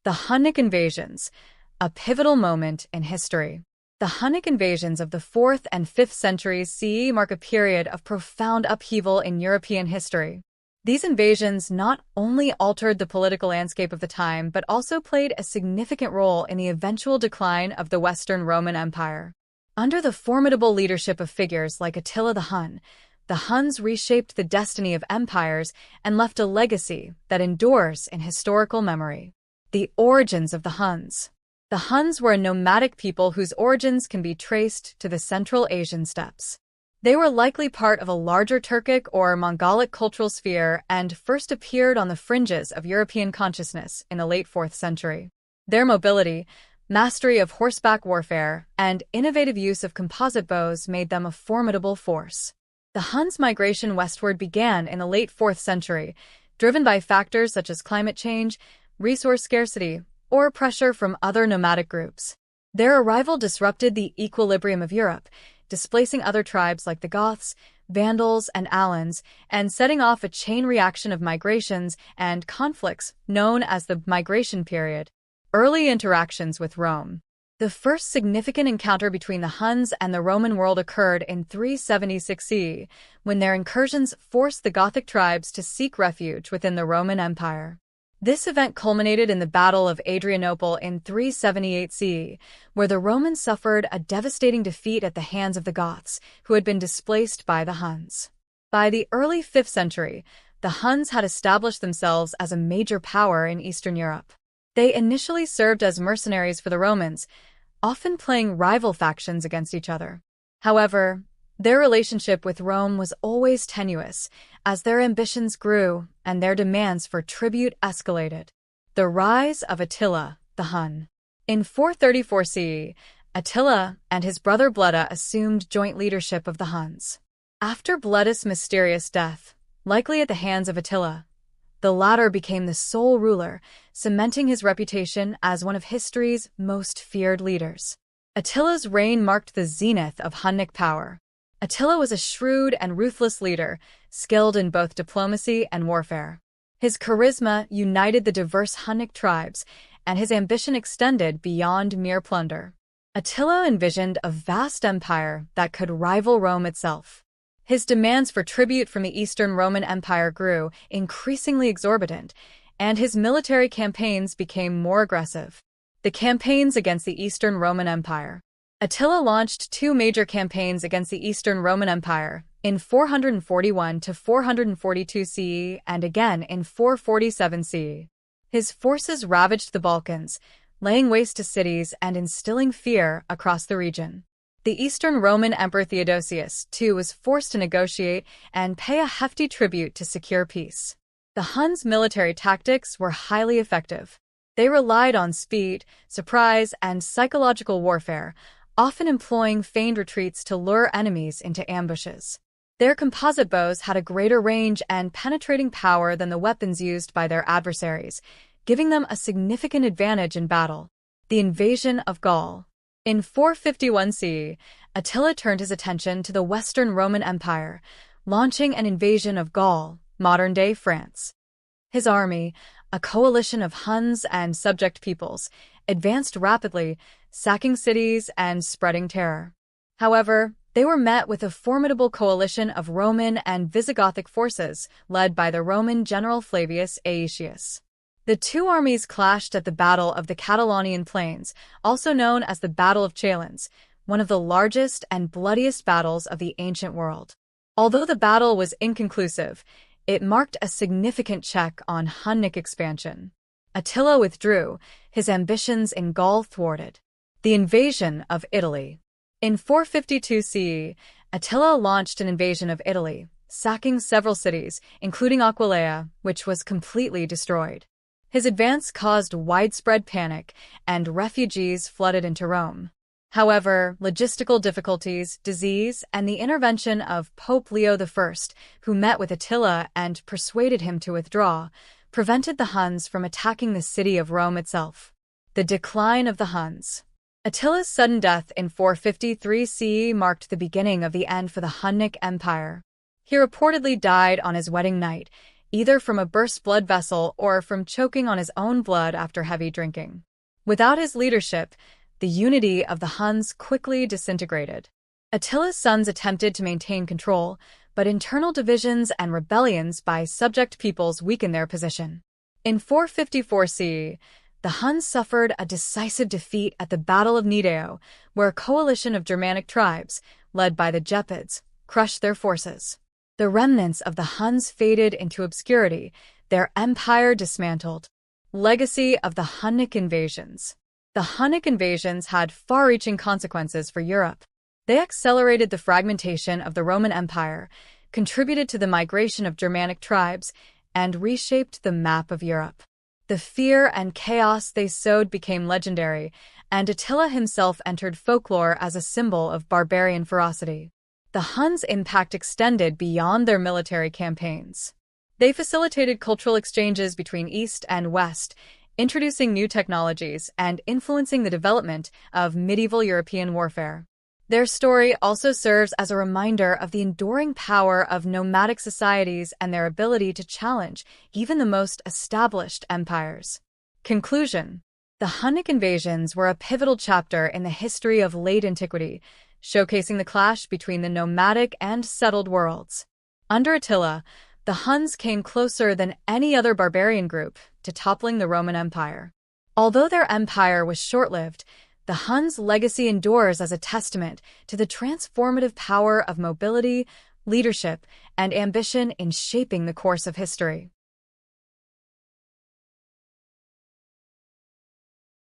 The Hunnic Invasions, a pivotal moment in history. The Hunnic invasions of the 4th and 5th centuries CE mark a period of profound upheaval in European history. These invasions not only altered the political landscape of the time, but also played a significant role in the eventual decline of the Western Roman Empire. Under the formidable leadership of figures like Attila the Hun, the Huns reshaped the destiny of empires and left a legacy that endures in historical memory. The origins of the Huns. The Huns were a nomadic people whose origins can be traced to the Central Asian steppes. They were likely part of a larger Turkic or Mongolic cultural sphere and first appeared on the fringes of European consciousness in the late 4th century. Their mobility, mastery of horseback warfare, and innovative use of composite bows made them a formidable force. The Huns' migration westward began in the late 4th century, driven by factors such as climate change, resource scarcity, or pressure from other nomadic groups. Their arrival disrupted the equilibrium of Europe, displacing other tribes like the Goths, Vandals, and Alans, and setting off a chain reaction of migrations and conflicts known as the Migration Period. Early interactions with Rome. The first significant encounter between the Huns and the Roman world occurred in 376 CE, when their incursions forced the Gothic tribes to seek refuge within the Roman Empire. This event culminated in the Battle of Adrianople in 378 CE, where the Romans suffered a devastating defeat at the hands of the Goths, who had been displaced by the Huns. By the early 5th century, the Huns had established themselves as a major power in Eastern Europe. They initially served as mercenaries for the Romans, often playing rival factions against each other. However, their relationship with Rome was always tenuous, as their ambitions grew and their demands for tribute escalated. The rise of Attila the Hun. In 434 CE, Attila and his brother Bleda assumed joint leadership of the Huns. After Bleda's mysterious death, likely at the hands of Attila, the latter became the sole ruler, cementing his reputation as one of history's most feared leaders. Attila's reign marked the zenith of Hunnic power. Attila was a shrewd and ruthless leader, skilled in both diplomacy and warfare. His charisma united the diverse Hunnic tribes, and his ambition extended beyond mere plunder. Attila envisioned a vast empire that could rival Rome itself. His demands for tribute from the Eastern Roman Empire grew, increasingly exorbitant, and his military campaigns became more aggressive. The campaigns against the Eastern Roman Empire. Attila launched 2 major campaigns against the Eastern Roman Empire, in 441 to 442 CE and again in 447 CE. His forces ravaged the Balkans, laying waste to cities and instilling fear across the region. The Eastern Roman Emperor Theodosius, too, was forced to negotiate and pay a hefty tribute to secure peace. The Huns' military tactics were highly effective. They relied on speed, surprise, and psychological warfare, often employing feigned retreats to lure enemies into ambushes. Their composite bows had a greater range and penetrating power than the weapons used by their adversaries, giving them a significant advantage in battle. The invasion of Gaul. In 451 CE, Attila turned his attention to the Western Roman Empire, launching an invasion of Gaul, modern-day France. His army, a coalition of Huns and subject peoples, advanced rapidly, sacking cities and spreading terror. However, they were met with a formidable coalition of Roman and Visigothic forces, led by the Roman general Flavius Aetius. The 2 armies clashed at the Battle of the Catalaunian Plains, also known as the Battle of Chalons, one of the largest and bloodiest battles of the ancient world. Although the battle was inconclusive, it marked a significant check on Hunnic expansion. Attila withdrew, his ambitions in Gaul thwarted. The invasion of Italy. In 452 CE, Attila launched an invasion of Italy, sacking several cities, including Aquileia, which was completely destroyed. His advance caused widespread panic, and refugees flooded into Rome. However, logistical difficulties, disease, and the intervention of Pope Leo I, who met with Attila and persuaded him to withdraw, prevented the Huns from attacking the city of Rome itself. The decline of the Huns. Attila's sudden death in 453 CE marked the beginning of the end for the Hunnic Empire. He reportedly died on his wedding night, either from a burst blood vessel or from choking on his own blood after heavy drinking. Without his leadership, the unity of the Huns quickly disintegrated. Attila's sons attempted to maintain control, but internal divisions and rebellions by subject peoples weakened their position. In 454 CE, the Huns suffered a decisive defeat at the Battle of Nideo, where a coalition of Germanic tribes, led by the Gepids, crushed their forces. The remnants of the Huns faded into obscurity, their empire dismantled. Legacy of the Hunnic Invasions. The Hunnic Invasions had far-reaching consequences for Europe. They accelerated the fragmentation of the Roman Empire, contributed to the migration of Germanic tribes, and reshaped the map of Europe. The fear and chaos they sowed became legendary, and Attila himself entered folklore as a symbol of barbarian ferocity. The Huns' impact extended beyond their military campaigns. They facilitated cultural exchanges between East and West, introducing new technologies and influencing the development of medieval European warfare. Their story also serves as a reminder of the enduring power of nomadic societies and their ability to challenge even the most established empires. Conclusion. The Hunnic invasions were a pivotal chapter in the history of late antiquity, showcasing the clash between the nomadic and settled worlds. Under Attila, the Huns came closer than any other barbarian group to toppling the Roman Empire. Although their empire was short-lived, the Huns' legacy endures as a testament to the transformative power of mobility, leadership, and ambition in shaping the course of history.